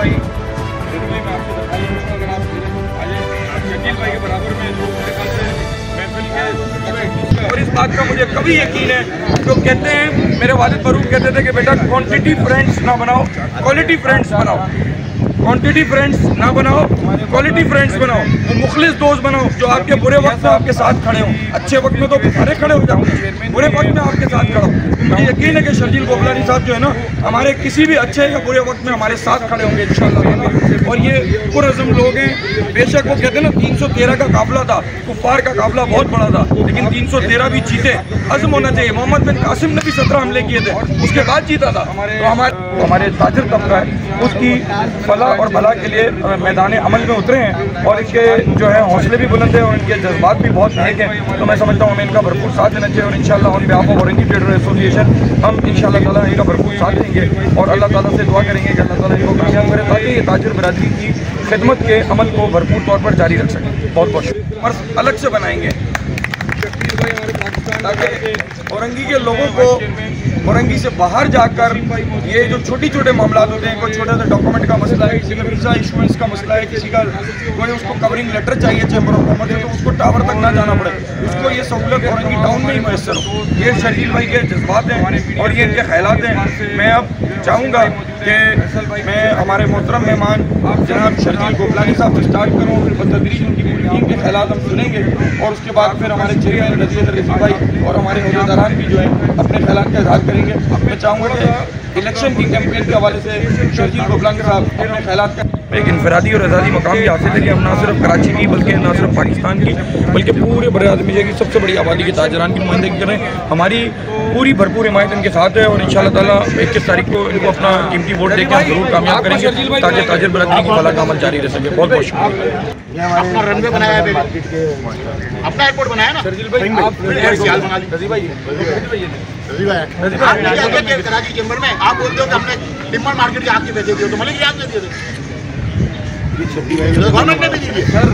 भाई मैं आपको बताई हूँ, अगर आप शकील भाई के बराबर में जो मेरे ख्याल से महफिल के, और इस बात का मुझे कभी यकीन है, जो कहते हैं मेरे वालिद फरूक कहते थे कि बेटा क्वांटिटी फ्रेंड्स ना बनाओ, क्वालिटी फ्रेंड्स बनाओ। क्वांटिटी फ्रेंड्स ना बनाओ, क्वालिटी फ्रेंड्स बनाओ। तो मुखलिस दोस्त बनाओ जो आपके बुरे वक्त में आपके साथ खड़े हों। अच्छे वक्त में तो सारे खड़े हो जाओ, बुरे वक्त में आपके साथ खड़ा हो। मुझे यकीन है कि शर्जील गोपलानी साहब जो है ना, हमारे किसी भी अच्छे या बुरे वक्त में हमारे साथ खड़े होंगे इंशाअल्लाह। और ये पुरअज़्म लोग हैं। बेशक वो कहते हैं ना 313 का काफिला था, कुफ्फार का काफिला बहुत बड़ा था, लेकिन 313 भी जीते। अज़्म होना चाहिए। मोहम्मद बिन कासिम ने भी 17 हमले किए थे, उसके बाद जीता था। तो हमारे ताजिर तबका है, उसकी फलाह और भला के लिए मैदान अमल में उतरे हैं, और इनके जो है हौसले भी बुलंद हैं और इनके जज्बात भी बहुत नेक हैं। तो मैं समझता हूँ हमें इनका भरपूर साथ देना चाहिए, और इंशाअल्लाह on behalf of Orangi trader association हम इंशाअल्लाह ताला इनका भरपूर साथ देंगे, और अल्लाह ताला से दुआ करेंगे कि अल्लाह ताला इनको कामयाब करे, ताकि ये ताजिर बरादरी की खिदमत के अमल को भरपूर तौर पर जारी रख सकें। बहुत बहुत शुक्रिया। और अलग से बनाएंगे ताकि औरंगी के लोगों को औरंगी से बाहर जाकर ये जो छोटी छोटे मामला होते हैं, कोई छोटा सा डॉक्यूमेंट का मसला है, किसी का वीज़ा इशुएंस का मसला है, किसी का कोई उसको कवरिंग लेटर चाहिए चैम्बर ऑफ कॉमर्स, तो उसको टावर तक ना जाना पड़े, उसको ये सहूलत औरंगी टाउन में ही मैसर हो। ये शर्जील भाई के जज्बात हैं और ये इनके ख्यालात हैं। मैं अब चाहूँगा कि मैं हमारे मोहतरम मेहमान जनाब शर्जील गोपलानी साहब से स्टार्ट करूँ, फिर बतदरीज उनकी पूरी टीम के ख्यालात हम सुनेंगे, और उसके बाद फिर हमारे चेयरमैन रज़ी भाई और हमारे अहदेदारान भी जो है अपने ख्यालात का इज़हार करेंगे। मैं चाहूँगा कि इलेक्शन की कैंपेन के हवाले से शर्जील गोपलानी साहब अपने ख्यालात का एक इनफरादी और आज़ादी मकाम भी हासिल है कि हम ना सिर्फ कराची की बल्कि ना सिर्फ पाकिस्तान की बल्कि पूरे बराज़ एशिया की सबसे बड़ी आबादी के ताजरान की नुमाइंदगी कर रहे हैं। हमारी पूरी भरपूर हिमायत इनके साथ है, और इंशाअल्लाह ताला 21 तारीख को इनको अपना कीमती वोट देकर हम जरूर कामयाब करेंगे, ताकि ताजिर बरादरी की भला का अमल जारी रह सके। बहुत बहुत शुक्रिया। अपना रनवे बनाया है, अपना एयरपोर्ट बनाया ना शर्जील भाई, कराची चैम्बर में आप बोलते हो कि हमने टिम्बर मार्केट के आपके पैसे दिए, तो मलिक याद नहीं दिए थे, गवर्नमेंट ने भी दिए सर।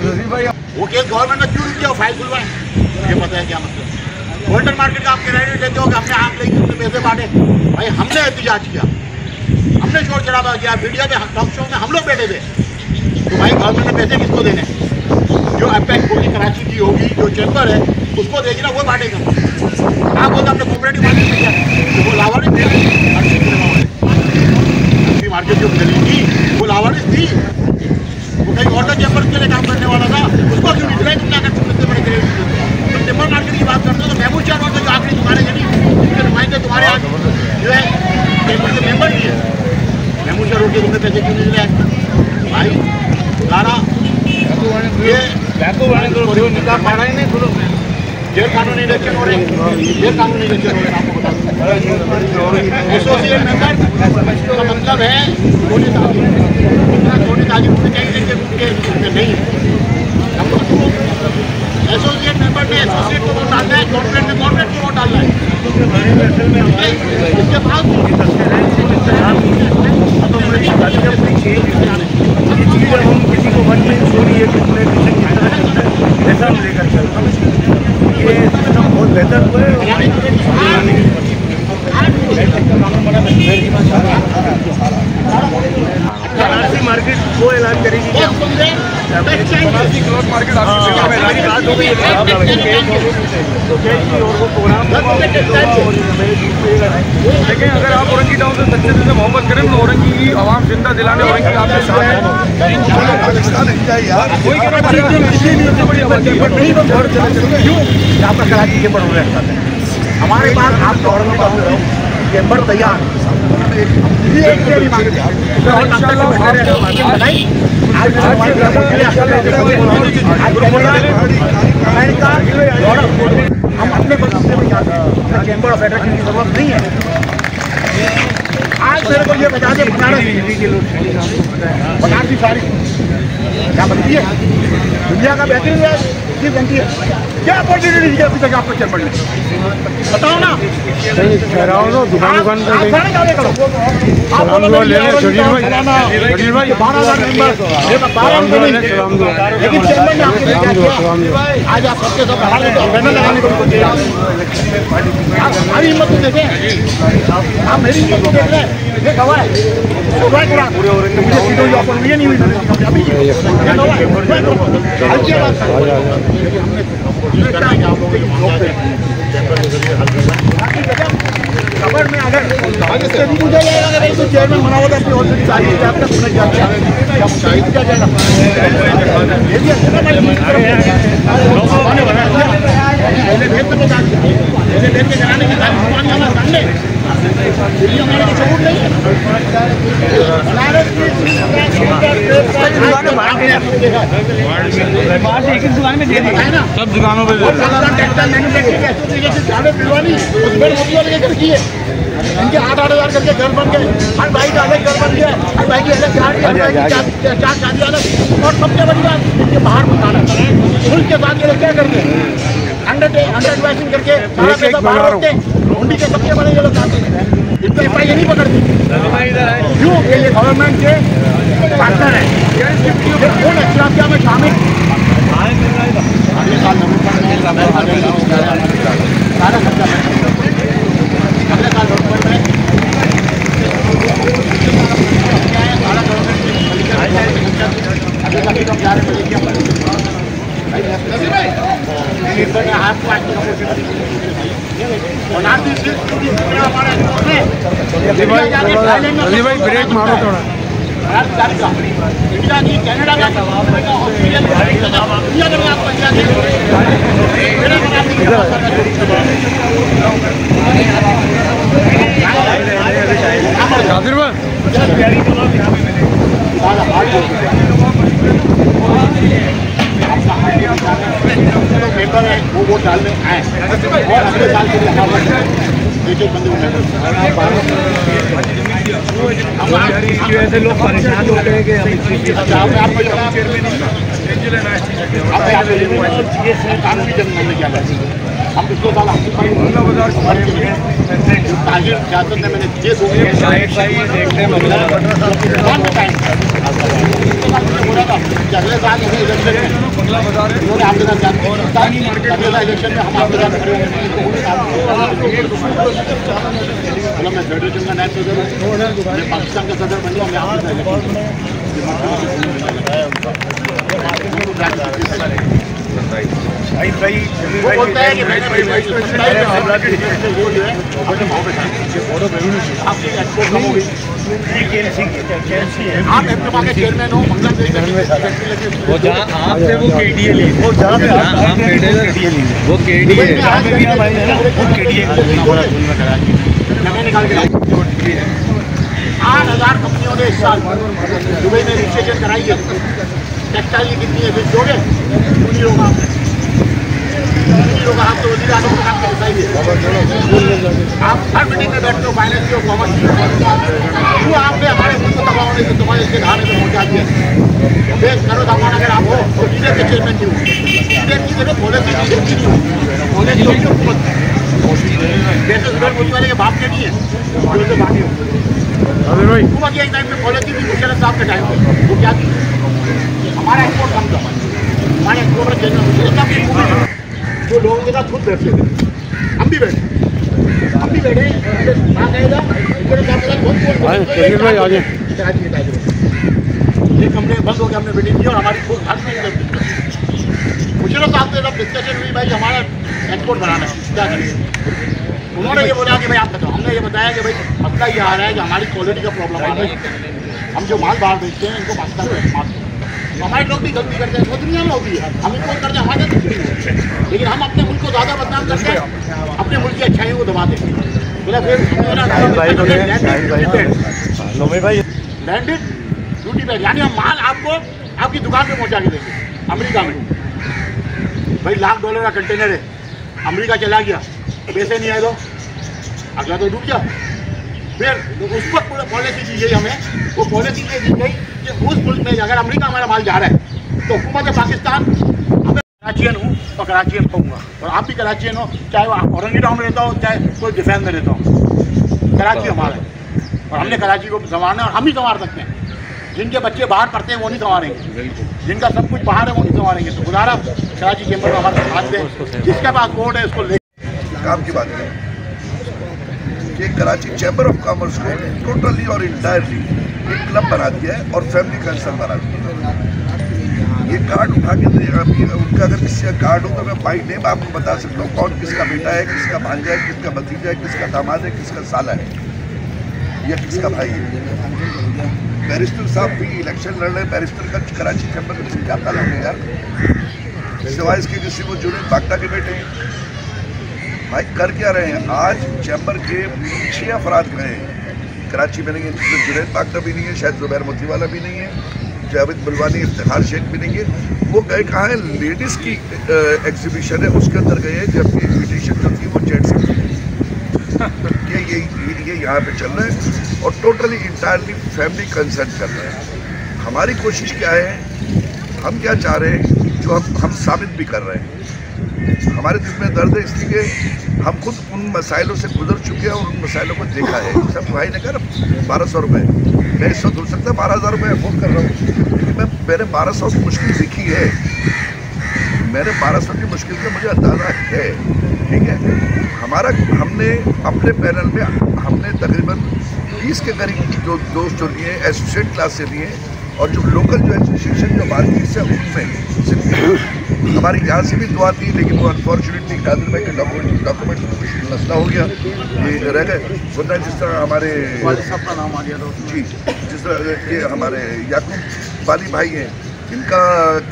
वो केस गवर्नमेंट ने क्यों किया, फाइल खुलवाए, ये पता है क्या मतलब। गोल्डन मार्केट का आप क्रेडिट लेते हो कि हमने आग लगी, हमने पैसे बांटे। भाई हमने एहतजाज किया, हमने शोर शराबा किया, मीडिया पे टॉक शो में हम लोग बैठे थे, तो भाई गवर्नमेंट ने पैसे किसको देने, जो अपेक्स होगी कराची की होगी, जो चैम्बर है उसको देगी ना, वो बांटेगा। आप बोलते हमने कोऑपरेटिव मार्केट में किया, तो वो लावारिस मार्केट जो चलेगी वो लावारिस थी, वो कहीं और चैम्बर के लिए काम करने वाला था, उसको क्यों निकला तुम क्या करते इतने बड़े क्रेडिट। तो टिम्बर मार्केट की बात करते हो तो महमूद शाह होता जो आखिरी तुम्हारे जनी जिनके नुमाइंदे तुम्हारे आज जो है चैम्बर के मेम्बर भी है, महमूद शाह रोड के तुमने पैसे क्यों नहीं दिए भाई सारा ये जेल कानूनी इलेक्शन हो रहे हैं, जेल कानूनी इलेक्शन हो रहे हैं, आपको बता एसोसिएट मेंबर का मतलब है छोटे ताजिर होने चाहिए उनके नहीं एसोसिएट मेंबर ने एसोसिएट को वोट डालना है, कॉर्पोरेट ने कॉर्पोरेट को वोट डालना है। इसके बाद हम किसी को वन में छोड़िए ऐसा हम लेकर चलते हैं, ये सिस्टम बहुत बेहतर हुआ है। बनारसी मार्केट वो ऐलान करेगी कि बनारसी क्लॉथ मार्केट लेकिन अगर आप औरंगी टाउन से सच्चे दिल से मोहब्बत करें तो औरंगी की आवाम जिंदा दिलाने औरंगी आपके साथ है। आपका कराची चैम्बर हो रहा है, हमारे पास आप औरंगी टाउन चैम्बर तैयार हम अपने चैम्बर ऑफ फेडरेशन की जरूरत नहीं है। आज मेरे को ये बता दें बनारसी साड़ी क्या बनती है? दुनिया का बेहतरीन चीज बनती है। क्या अपॉर्चुनिटी दी अभी तक आपको चैम्बर ने? बताओ ना। ठहराओ ना, दुकान आप लेने शरीर भाई 12,000 मेंबर, लेकिन चैम्बर ने आपके लिए क्या किया? आज आप सबके सब बाहर बैनर लगाने को आप हमारी हिम्मत को देखें, आप मेरी हिम्मत को देख रहे हैं। ये गवाह है, मुझे सीटों की ऑफर नहीं हुई अभी खबर में अगर पूछा जाएगा कि तो चेयरमैन बना हुआ था अपनी ऑलरेडी सारी आपने सुना क्या जाएगा ये भी अच्छा ना पहले भेज के कराने की सारी हमारे सामने हमारे को सबूत नहीं है। सब दुकानों पे इनके 8,000 करके घर बन गए, हर भाई का अलग घर बन गया, हर भाई की अलग चार शादी अलग, और सबसे बड़ी बात इनके बाहर बताना मुल्क के साथ ये क्या करते हैं, अंडर इन्वेस्टिंग करके सारा पैसा बाहर रखते, हुंडी के सबसे बड़े ये लोग आते हैं, इनको एफ आई नहीं पकड़ती क्यों? ये गवर्नमेंट के पार्टनर है, कौन अखिलाफिया में शामिल सारा खर्चा अगले साल नवंबर में अगले साल हम जा रहे हैं भाई ब्रेक मारो थोड़ा। इंडिया की कनाडा का ऑस्ट्रेलिया पेपर है वो वोट डालने आए और अगले साल के लिए एक बंदे ऐसे लोग परेशान होते हैं कि कानूनी जंग हमने क्या हम पिछले साल सियासत ने मैंने ये बोला था कि अगले साल इलेक्शन में उन्होंने आपके साथ अगले साल इलेक्शन में हम आपके साथ खड़े होंगे। मैं फेडरेशन का नायब सदर हूँ, मैं पाकिस्तान का सदर बन गया, मैं आपके साथ वो बोलता है कि मैंने आप एप्टमा के चेयरमैन हो, वो जहाँ आपसे वो केडीए ली, वो जहाँ पे आप केडीए ली, वो केडीए 8,000 कंपनियों ने इस साल दुबई में रजिस्ट्रेशन कराई है। टेक्सटाइल की कितनी है, बिल दोगे? पूरी होगा आप तो वजीर आजम को काम कर बताइए। आप हर मीटिंग में बैठते हो, फाइनेंस की कॉमर्स की, क्यों आपने हमारे मुल्क को तबाह होने से तुम्हारे इसके धारे में पहुँचा दिया? बेस करो सामान अगर आप हो तो लीडर के चेयरमैन क्यों? लीडर की जगह पॉलिसी लीडर की नहीं हो, पॉलिसी हुकूमत जैसे उधर बोलने वाले के बाप के नहीं है, जो से बाकी हो हुकूमत के टाइम में पॉलिसी थी मुशर्रफ साहब के टाइम में, वो क्या थी? हमारा एक्सपोर्ट कम था, हमारे एक्सपोर्ट जनरल मुशर्रफ साहब की जो लोगों के साथ खुद बैठते थे, हम भी बैठे एक हमने बंद हो गया, हमने मीटिंग की और हमारी खुद हर मुशर्रफ साहब से जब डिस्कशन हुई भाई हमारा एक्सपोर्ट बढ़ाना है क्या करें, उन्होंने ये बोला कि भाई आप बताओ, हमने ये बताया कि भाई मसला ये आ रहा है कि हमारी क्वालिटी का प्रॉब्लम आ रहा है, हम जो माल बाहर बेचते हैं इनको मास्टर हमारे लोग भी गलती करते हैं, वो दुनिया में होती है, हम इनको करते हमारे लेकिन हम अपने मुल्क को ज़्यादा बदनाम करते हैं, अपने मुल्क की अच्छाइयों को दबाते हैं। लैंडेड ड्यूटी पे यानी हम माल आपको आपकी दुकान पे पहुंचा के देंगे। अमेरिका में भाई $1,00,000 का कंटेनर है, अमेरिका चला गया, पैसे नहीं आए तो अगला तो डूब गया। फिर उस वक्त पॉलिसी दी गई हमें, वो पॉलिसी ये दी गई कि उस मुल्क में अगर अमेरिका हमारा माल जा रहा है तो हुकूमत पाकिस्तान, हमें कराचियन हूँ और कराचियन कहूँगा, और आप भी कराचियन हो, चाहे वो आप औरंगी टाउन में रहता हो, चाहे कोई डिफेंस में रहता हो, कराची हमारा है और हमने कराची को संवारना है और हम ही संवार सकते हैं। जिनके बच्चे बाहर पढ़ते हैं वो नहीं संवारेंगे, जिनका सब कुछ बाहर है वो नहीं संवारेंगे। तो गुजारा कराची चैम्बर का हमारे साथ दें, जिसके पास वोट है उसको ले। काम की बात है कि कराची चैम्बर ऑफ कॉमर्स को टोटली और इंटायरली एक क्लब बना दिया है और फैमिली कंसर्न बना दिया है। ये कार्ड उठा के देगा, उनका अगर किसी का कार्ड हो तो मैं बाई नेम आपको बता सकता हूँ कौन किसका बेटा है, किसका भांजा है, किसका भतीजा है, किसका दामाद है, किसका साला है या किसका भाई है। बैरिस्टर साहब भी इलेक्शन लड़ रहे हैं, बैरिस्टर का कराची चैम्बर में किसी जाता नहीं यार, सिवाय इसके किसी को जुनैद बागटा के बेटे हैं। भाई कर क्या रहे हैं? आज चैम्बर के 6 अफराद गए कराची में नहीं है, जिसमें जुनैद बागटा भी नहीं है, शायद जुबैर मोतीवाला भी नहीं है, जावेद बुलवानी, इफ्तिखार शेख भी नहीं है। वो गए कहाँ है? लेडीज़ की एग्जीबिशन है उसके अंदर गए, जबकि इन्विटेशन जो थी वो जेंट्स की। ये यहाँ पे चल रहे हैं और टोटली इंटायरली फैमिली कंसर्न कर रहे हैं। हमारी कोशिश क्या है, हम क्या चाह रहे हैं, जो हम साबित भी कर रहे हैं। हमारे दिल में दर्द है इसलिए हम खुद उन मसाइलों से गुजर चुके हैं और उन मसाइलों को देखा है। सब भाई ने कहा 1200 रुपये, मैं इस वक्त हो सकता है 12,000 रुपये अफोर्ड कर रहा हूँ, लेकिन मैंने 1200 की मुश्किल देखी है, मैंने 1200 की मुश्किल से मुझे अंदाज़ा है। ठीक है, हमने अपने पैनल में हमने तकरीबन 20 के करीब जो दोस्त जो लिए एसोसिएट क्लास से लिए और जो लोकल जो एसोसिएशन जो बातचीत से उनमें हमारी यहाँ से भी दुआ थी, लेकिन वो अनफॉर्चुनेटली नादिर भाई के डॉक्यूमेंट मसला हो गया, ये रह गए। वरना जिस तरह हमारे साहब का नाम आ गया था जी, जिस तरह ये हमारे याकूब वाली भाई हैं, इनका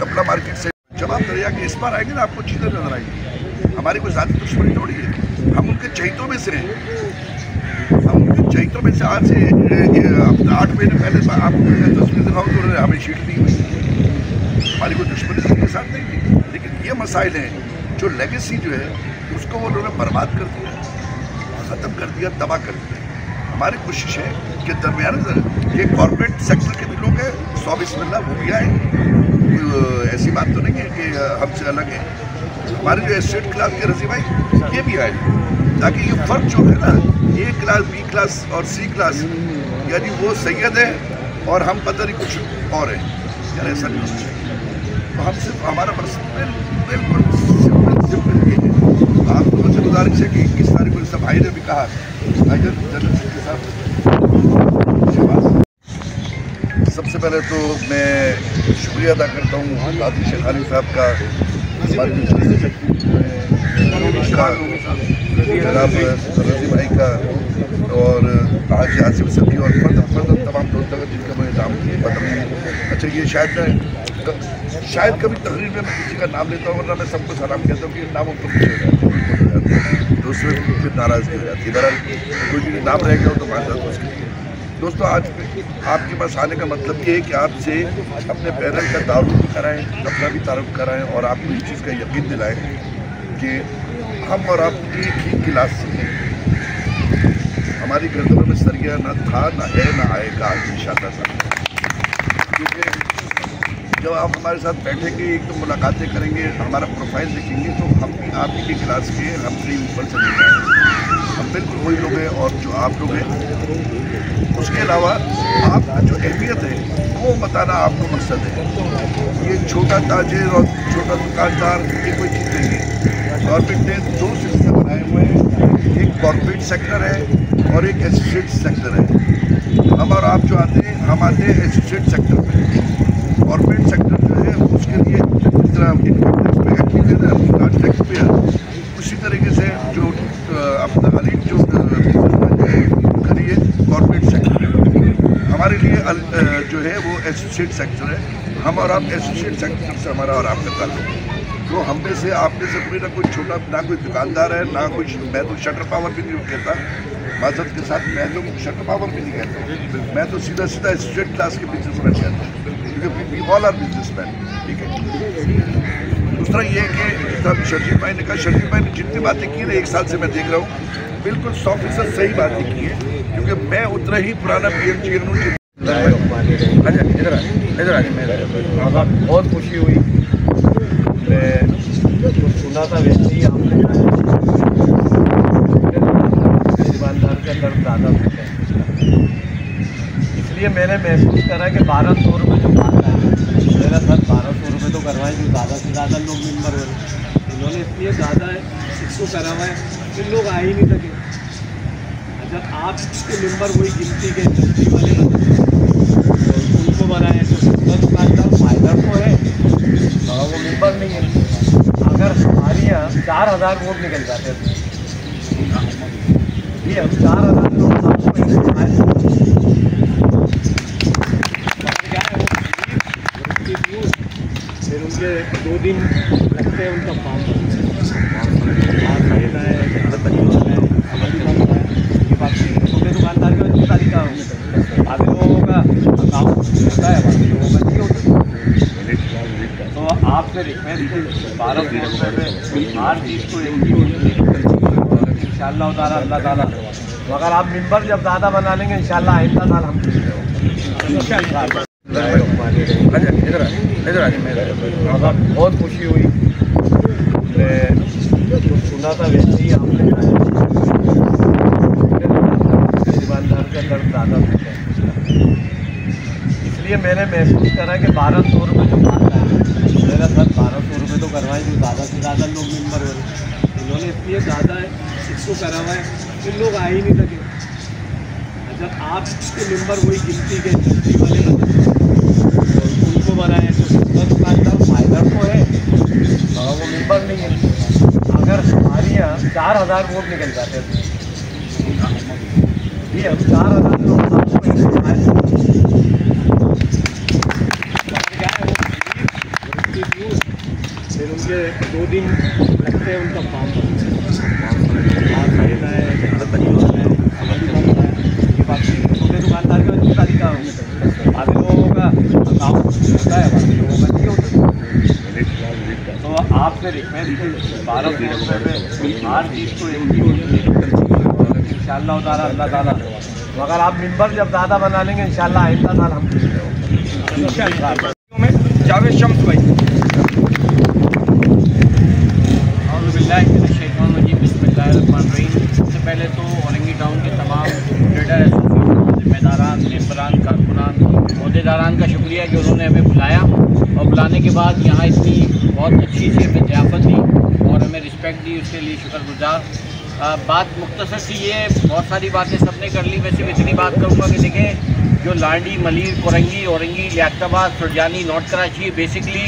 कपड़ा मार्केट से जवाब दरिया के इस बार आएंगे ना आपको चीज़ें नजर आएंगी। हमारी कोई ज़्यादा दुश्मनी थोड़ी है, हम उनके चहितों में से हैं, हम उनके चहितों में से। आज से 8 महीने पहले आपको तस्वीर दिखाऊँ तो उन्होंने हमें शीट दी हुई, हमारी कोई दुश्मनी उनके साथ नहीं थी। लेकिन ये मसाइल हैं जो लेगेसी जो है उसको वो उन्होंने बर्बाद कर दिया, ख़त्म कर दिया, तबाह कर दिया। हमारी कोशिश है कि दरमियान ये कॉर्पोरेट सेक्टर के भी लोग हैं, 100 बिस्मिल्लाह वो भी आए, ऐसी बात तो नहीं है कि हमसे अलग है। हमारे जो एस्टेट क्लास के रजी भाई ये भी आए, ताकि ये फ़र्क जो है ना A क्लास, B क्लास और C क्लास, यानी वो सैयद है और हम पता नहीं कुछ और है, यार ऐसा नहीं होना चाहिए। तो हम सिर्फ हमारा बिल्कुल सिंपल ये है। आप लोगों से गुजारिश है कि 21 तारीख को सब भाई ने भी कहा, भाई जनरल के साथ सबसे पहले तो मैं शुक्रिया अदा करता हूँ काजी शेख अली साहब का, जनाब रजी भाई का और हाजी आसिफ सब्जी और फर्दन तमाम दोस्तों का जिनका मुझे नाम पता नहीं। अच्छा ये शायद कभी तकरीर में मैं किसी का नाम लेता हूँ, वरना मैं सबको सलाम कहता हूँ कि नामों पर पीछे हो जाता है, तो उसमें फिर नाराज़गी हो जाती है। बहरहाल कोई भी नाम रह गया हो तो माजरत उसके लिए। दोस्तों आज आपके पास आने का मतलब ये है कि आपसे अपने पैनल का तारुफ कराएँ, अपना भी तारुफ कराएँ और आपको इस चीज़ का यकीन दिलाएँ कि हम और आप एक ही गिलास से हैं। हमारी गर्दनों में सरिया न था, न है, न आएगा इंशाअल्लाह। क्योंकि जब आप हमारे साथ बैठेंगे, एक तो मुलाकातें करेंगे, हमारा प्रोफाइल देखेंगे, तो हम भी आप ही के गिलास के, हमसे ऊपर से नहीं आए, हम बिल्कुल वही लोग हैं और जो आप लोग हैं। उसके अलावा आपका जो अहमियत है वो बताना आपको मकसद है। ये छोटा ताजिर और छोटा दुकानदार ये कोई चीज़ नहीं है। गवर्नमेंट ने 2 सिस्टम बनाए हुए हैं, एक कॉर्पोरेट सेक्टर है और एक एसोसिएट सेक्टर है। हम और आप जो आते हैं, हम आते हैं एसोसिएट सेक्टर में। कॉर्पोरेट सेक्टर जो है उसके लिए जिस तरह इनकम टैक्स पे टैक्स पे है, उसी तरीके से जो अपना अलीम जो करिए कॉर्पोरेट सेक्टर है। हमारे लिए जो है वो एसोसिएट सेक्टर है। हम और आप एसोसिएट सेक्टर से हमारा और आपका ताल्लुक है। तो हम में से आप में से कोई ना कोई छोटा, ना कोई दुकानदार है, ना कोई, मैं तो शटर पावर भी नहीं कहता, माजरत के साथ मैं तो शटर पावर भी नहीं कहता, मैं तो सीधा एसोसिएट क्लास के बिजनेसमैन कहता हूँ, क्योंकि वी ऑल आर बिजनेसमैन। ठीक है। दूसरा ये है कि जितना शर्जील भाई ने कहा, शर्जील भाई ने जितनी बातें की ना 1 साल से मैं देख रहा हूँ, बिल्कुल 100% सही बातें की है। क्योंकि मैं उतना ही पुराना PMC हूँ। बहुत खुशी हुई, मैं सुना था वैसे ही आपने दुकानदार का दर्द ज़्यादा होता है, इसलिए मैंने महसूस करा कि 1200 रुपये जो खाता है मेरा सर 1200 रुपये तो करवाएं जो ज़्यादा से ज़्यादा लोग मेम्बर हो रहे हैं। इन्होंने इसलिए ज़्यादा 600 करवाए कि लोग आ ही नहीं सके। अगर आप इसके मेम्बर वही गिनती के गिनती वाले तो उनको बनाए तो दुकानदार फायदा तो है और वो मेम्बर नहीं है। अगर हमारे यहाँ 4000 वोट निकल जाते हैं ये हम 4000 लोग फिर उनके 2 दिन लगते हैं उनका फॉर्म फायदा है छोटे दुकानदार का इतनी सारी काम आधे लोगों का अकाउंट होता है बाकी लोगों का नहीं होता। तो आपसे रिक्वेस्ट 1200 हर चीज़ को इंशाअल्लाह ताला अल्लाह ताला तो अगर आप मेंबर जब ज़्यादा बना लेंगे इंशाअल्लाह आइंदा साल हम बहुत खुशी हुई, मैं सुना था वैसे ही आपने दुकानदार का दर्द ज़्यादा होता है, इसलिए मैंने महसूस करा कि 1200 रुपये जो खाता है मेरा सर 1200 रुपये तो करवाएं जो ज़्यादा से ज़्यादा लोग मेम्बर हो रहे हैं। इन्होंने इसलिए ज़्यादा 600 करवाए कि लोग आ ही नहीं सके। अगर आप इसके मेम्बर वही गिनती के गिनती वाले तो उनको बनाए तो दुकानदार फायदा तो है और वो मेम्बर नहीं है। अगर हमारे यहाँ 4000 वोट निकल जाते हैं ये हम 4000 लोग फिर उनके 2 दिन लगते हैं उनका फॉर्म फायदा है छोटे दुकानदार का इतनी सारी काम आधे लोगों का अकाउंट होता है बाकी लोगों का नहीं होता। तो आपसे रिक्वेस्ट 1200 हर चीज़ को इंशाअल्लाह ताला अल्लाह ताला तो अगर आप मेंबर जब ज़्यादा बना लेंगे इंशाअल्लाह आइंदा साल हम जावेद शम्स भाई। सबसे पहले तो औरंगी टाउन के तमाम ट्रेडर एसोसिएशन जिम्मेदारान मेम्बरान कारकुनान अहदेदारान का शुक्रिया कि उन्होंने हमें बुलाया और बुलाने के बाद यहाँ इतनी बहुत अच्छी से हमें ज़ियाफ़त दी और हमें रिस्पेक्ट दी, उसके लिए शुक्रगुजार। बात मुख्तसर सी ये बहुत सारी बातें सबने कर ली, मैं सिर्फ इतनी बात करूँगा कि देखें जो लांडी मलीर कोरंगी औरंगी लियाकताबाद सुरजानी नॉर्थ कराची बेसिकली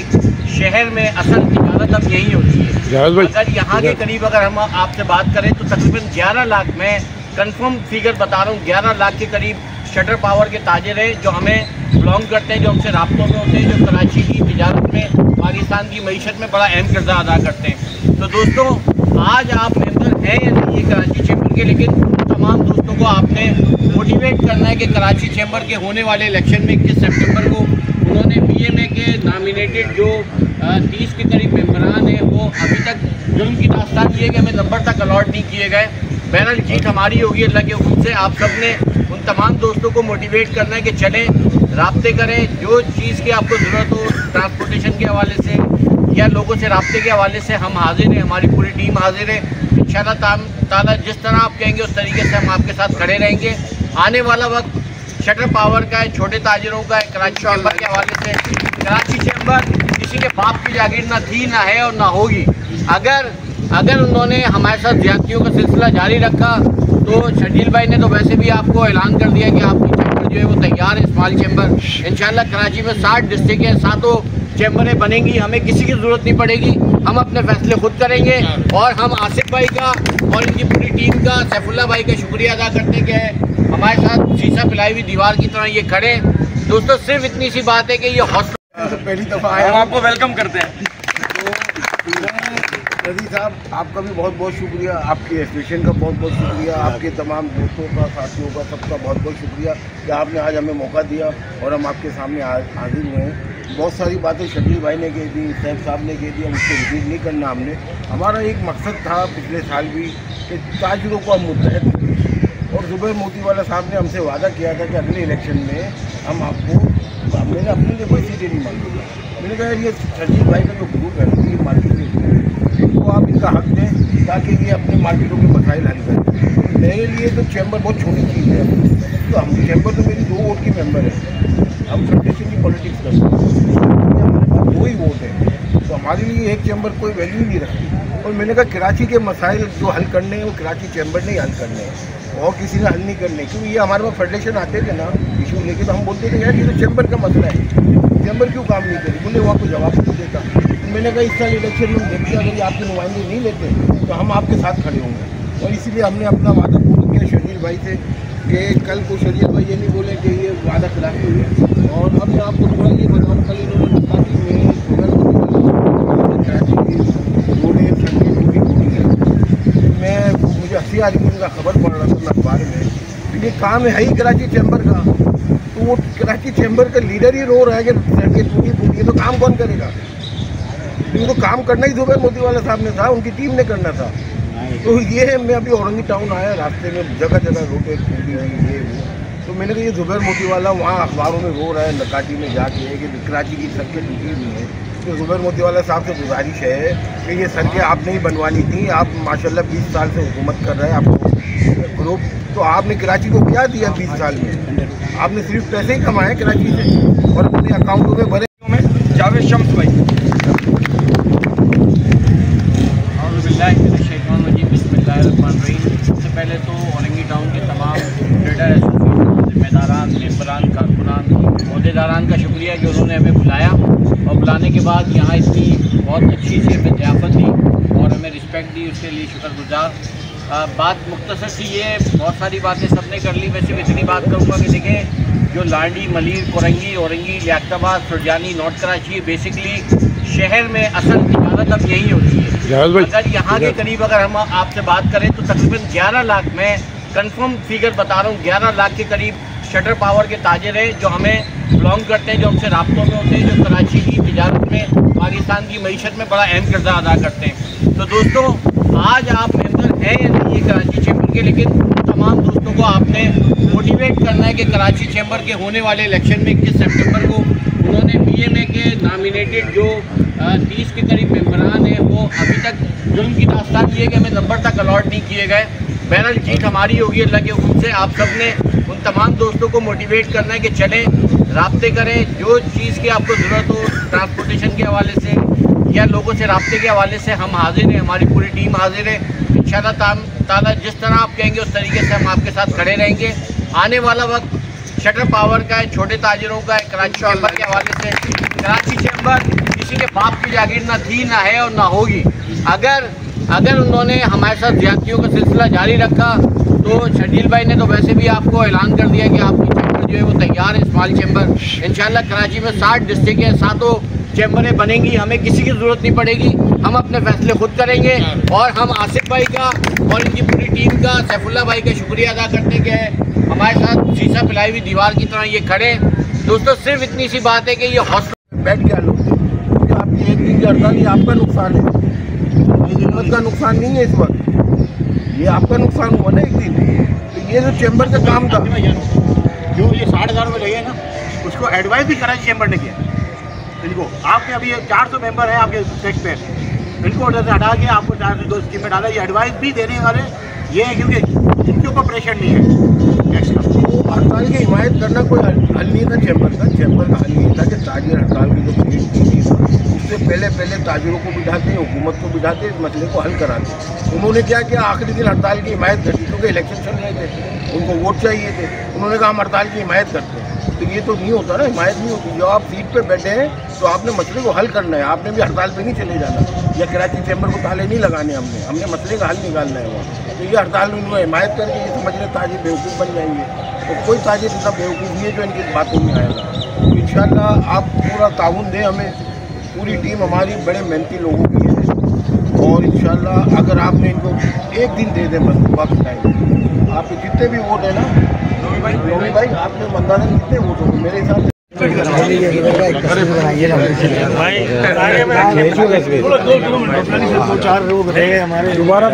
शहर में असल तिजारत अब यही होती है। अगर यहाँ के करीब अगर हम आपसे बात करें तो तकरीबन 11 लाख, मैं कंफर्म फिगर बता रहा हूँ, 11 लाख के करीब शटर पावर के ताजिर हैं जो हमें बिलोंग करते हैं, जो हमसे राब्तों में होते हैं, जो कराची की तिजारत में पाकिस्तान की मईशत में बड़ा अहम किरदार अदा करते हैं। तो दोस्तों आज आप मेंबर हैं या नहीं है कराची चैम्बर के, लेकिन तमाम दोस्तों को आपने मोटिवेट करना है कि कराची चैम्बर के होने वाले इलेक्शन में 21 सितंबर को उन्होंने BMA के नामिनेटेड जो 30 के करीब मेम्बरान हैं वो अभी तक जुल्म की दास्तान किए गए, हमें नंबर तक अलॉट नहीं किए गए। बहरहाल जीत हमारी होगी अल्लाह के हुक्म से। आप सब ने उन तमाम दोस्तों को मोटिवेट करना है कि चलें, राब्ते करें, जो चीज़ की आपको ज़रूरत हो ट्रांसपोर्टेशन के हवाले से या लोगों से राब्ते के हवाले से हम हाजिर हैं, हमारी पूरी टीम हाजिर है। इंशाअल्लाह ताला जिस तरह आप कहेंगे उस तरीके से हम आपके साथ खड़े रहेंगे। आने वाला वक्त शटर पावर का है, छोटे ताजिरों का है। कराची चैम्बर के हवाले से कराची चैम्बर किसी के बाप की जागीर ना थी, ना है और ना होगी। अगर उन्होंने हमारे साथ ज्यादतियों का सिलसिला जारी रखा तो शकील भाई ने तो वैसे भी आपको ऐलान कर दिया कि आपकी चैम्बर जो है वो तैयार है, स्मॉल चैम्बर। इंशाल्लाह कराची में 60 डिस्ट्रिक्ट है, 7 चैम्बरें बनेंगी, हमें किसी की ज़रूरत नहीं पड़ेगी, हम अपने फैसले खुद करेंगे। और हम आसिफ भाई का और इनकी पूरी टीम का, सैफुल्लाह भाई का शुक्रिया अदा करते हैं कि हमारे साथ शीशा पिलाई हुई दीवार की तरह ये खड़े। दोस्तों सिर्फ इतनी सी बात है कि ये हौसला पहली दफ़ा हम आपको वेलकम करते हैं। नदी साहब आपका भी बहुत बहुत शुक्रिया, आपकी एसोसिएशन का बहुत बहुत शुक्रिया, आपके तमाम दोस्तों का, साथियों का, सबका बहुत बहुत शुक्रिया कि आपने आज हमें मौका दिया और हम आपके सामने हाजिर हुए हैं। बहुत सारी बातें शकील भाई ने कह दी, सैफ साहब ने कह दी, हम उसको रिपीट नहीं करना। हमारा एक मकसद था पिछले साल भी कि ताजिरों को हम मुत्तहद करें और जुबैर मोतीवाला साहब ने हमसे वादा किया था कि अगले इलेक्शन में हम आपको, मैंने अपने लिए कोई सीटें नहीं मांगी। मैंने कहा ये शर्जील भाई का जो ग्रुप है ये मार्केट वो आप इनका हक दें ताकि ये अपने मार्केटों के मसाइल हल करें। मेरे लिए तो चैम्बर बहुत छोटी चीज़ है, तो हम चैम्बर तो मेरी 2 वोट की मेंबर है, हम फेडरेशन की पॉलिटिक्स करते हैं, हमारे पास 2 ही वोट है, तो हमारे लिए एक चैम्बर कोई वैल्यू नहीं रखती। और मैंने कहा कराची के मसाइल जो हल करने हैं वो कराची चैम्बर ने ही हल करने हैं और किसी ने हल नहीं करने, क्योंकि ये हमारे पास फेडरेशन आते थे ना इशू लेके, तो हम बोलते थे यार ये तो चैम्बर का मसला है, चैम्बर क्यों काम नहीं करे, बोले वहाँ को जवाब नहीं देता। मैंने कहा इस साल इलेक्शन में देखते अगर ये आपके नुमाइंदे नहीं लेते तो हम आपके साथ खड़े होंगे, और इसीलिए हमने अपना वादा पूरा किया शर्जील भाई से कि कल को शर्जील भाई ये नहीं बोले कि ये वादा खिलाफी हुई। और अब मैं आपको थोड़ा ये बताऊँ, कल इन्होंने नकाती में कराची की रोडें सड़कें टूटी है, मुझे हंसी आ रही थी, उनका खबर पढ़ रहा था अखबार में, तो ये काम है ही कराची चैम्बर का, तो वो कराची चैम्बर का लीडर ही रो रहा है कि सड़कें टूटी है, तो काम कौन करेगा? तो तो काम करना ही जुबैर मोतीवाला साहब ने था, उनकी टीम ने करना था। तो ये है, मैं अभी औरंगी टाउन आया, रास्ते में जगह जगह रोडें टूटी हुई ये वो, तो मैंने कहा ये जुबैर मोतीवाला वहाँ अखबारों में रो रहा है नकाटी में जाके कि कराची की सड़कें टूटी हुई हैं, तो जुबैर मोतीवाला साहब से गुजारिश है कि ये सड़कें आपने ही बनवानी थी, आप माशाल्लाह 20 साल से हुकूमत कर रहे हैं आपको ग्रुप, तो आपने कराची को क्या दिया 20 साल में? आपने सिर्फ पैसे ही कमाए कराची से और अपने अकाउंटों में भरे। जावेद शम्स भाई, सबसे पहले तो औरंगी टाउन के तमाम ट्रेडर एसोसिएशन जिम्मेदारान, मेम्बरान, कारकुनान, अहदेदारान का शुक्रिया कि उन्होंने हमें बुलाया और बुलाने के बाद यहाँ इतनी बहुत अच्छी सी हमें ज़ियाफ़त दी और हमें रिस्पेक्ट दी, उसके लिए शुक्रगुजार। बात मुख्तसर सी, ये बहुत सारी बातें सबने कर ली, मैं सिर्फ इतनी बात करूँगा कि देखें जो लांडी, मलीर, कोरंगी, औरंगी, लियाकताबाद, सुरजानी, नॉर्थ कराची, बेसिकली शहर में असल तिजारत अब यही होती है। अगर यहाँ के करीब अगर हम आपसे बात करें तो तकरीबन 11 लाख, मैं कंफर्म फिगर बता रहा हूँ, 11 लाख के करीब शटर पावर के ताजिर हैं जो हमें बिलोंग करते हैं, जो हमसे राब्तों में होते हैं, जो कराची की तिजारत में, पाकिस्तान की मईशत में बड़ा अहम किरदार अदा करते हैं। तो दोस्तों, आज आप मेंबर हैं या नहीं है कराची चैम्बर के, लेकिन तमाम दोस्तों को आपने मोटिवेट करना है कि कराची चैम्बर के होने वाले इलेक्शन में 21 सितंबर को उन्होंने BMA के नॉमिनेटेड जो 30 के करीब मेम्बरान हैं वो अभी तक जुल्म की दास्तान ये है कि हमें नंबर तक अलॉट नहीं किए गए। बहरहाल जीत हमारी होगी अल्लाह के हुक्म से। आप सब ने उन तमाम दोस्तों को मोटिवेट करना है कि चलें, राब्ते करें, जो चीज़ की आपको ज़रूरत हो ट्रांसपोर्टेशन के हवाले से या लोगों से राब्ते के हवाले से हम हाजिर हैं, हमारी पूरी टीम हाजिर है। इंशाअल्लाह ताला जिस तरह आप कहेंगे उस तरीके से हम आपके साथ खड़े रहेंगे। आने वाला वक्त शटर पावर का है, छोटे ताजिरों का है, कराची चैम्बर के हवाले से। कराची चैम्बर किसी के बाप की जागीर ना थी, ना है और ना होगी। अगर उन्होंने हमारे साथ ज्यादतियों का सिलसिला जारी रखा तो शर्जील भाई ने तो वैसे भी आपको ऐलान कर दिया कि आपकी चैम्बर जो है वो तैयार है, स्मॉल चैम्बर। इंशाल्लाह कराची में 60 डिस्ट्रिक्ट है, 7 चैम्बरें बनेंगी, हमें किसी की ज़रूरत नहीं पड़ेगी, हम अपने फैसले खुद करेंगे। और हम आसिफ भाई का और इनकी पूरी टीम का, सैफुल्लाह भाई का शुक्रिया अदा करते कि हमारे साथ शीशा पिलाई हुई दीवार की तरह ये खड़े। दोस्तों, सिर्फ इतनी सी बात है कि ये हौसला बैठ गया लोग, क्योंकि आपकी एक दिन की हड़ताल ये आपका नुकसान है, ये हिम्मत का नुकसान नहीं है। इस वक्त ये आपका नुकसान हुआ ना एक दिन। तो ये जो चैम्बर का काम था, जो ये 60,000 में लगे ना, उसको एडवाइस भी कराची चैम्बर ने किया इनको। आपके अभी 400 मेंबर हैं आपके टैक्स पेयर, इनको ऑर्डर से हटा के आपको 402 स्कीम में डाला। ये एडवाइस भी देने वाले ये है क्योंकि इनके ऊपर प्रेशर नहीं है टैक्स का। हड़ताल की हिमायत करना कोई हल नहीं था चैम्बर का। चैम्बर का हल ये था कि ताजिर हड़ताल की जो पीरियड की थी उससे पहले ताजिरों को बिठाते, हुकूमत को बिठाते, इस मसले को हल कराते। उन्होंने क्या किया, आखिरी दिन हड़ताल की हिमायत कर दी, क्योंकि इलेक्शन चल रहे थे, उनको वोट चाहिए थे। उन्होंने कहा हम हड़ताल की हिमायत करते हैं। तो ये तो नहीं होता ना, हिमायत नहीं होती। जब आप सीट पे बैठे हैं तो आपने मसले को हल करना है, आपने भी हड़ताल पे नहीं चले जाना या कराची चैम्बर को ताले नहीं लगाने। हमने मसले का हल निकालना है वहाँ। तो ये हड़ताल में उन्होंने हिमायत करके ये समझ रहे ताजिर बेवकूफ़ बन जाएंगे, तो कोई ताजिर इतना बेवकूफ़ नहीं है जो इनकी बातों में आएगा। तो इंशाअल्लाह आप पूरा ताउन दें हमें, पूरी टीम हमारी बड़े मेहनती लोगों की है। और इंशाअल्लाह अगर आपने इनको एक दिन दे दें बस वक्त टाइम, आपके जितने भी वोट है ना रोमी भाई आपने मंदाना कितने वोट होंगे मेरे हिसाब से दो चार लोग रह गए हमारे दोबारा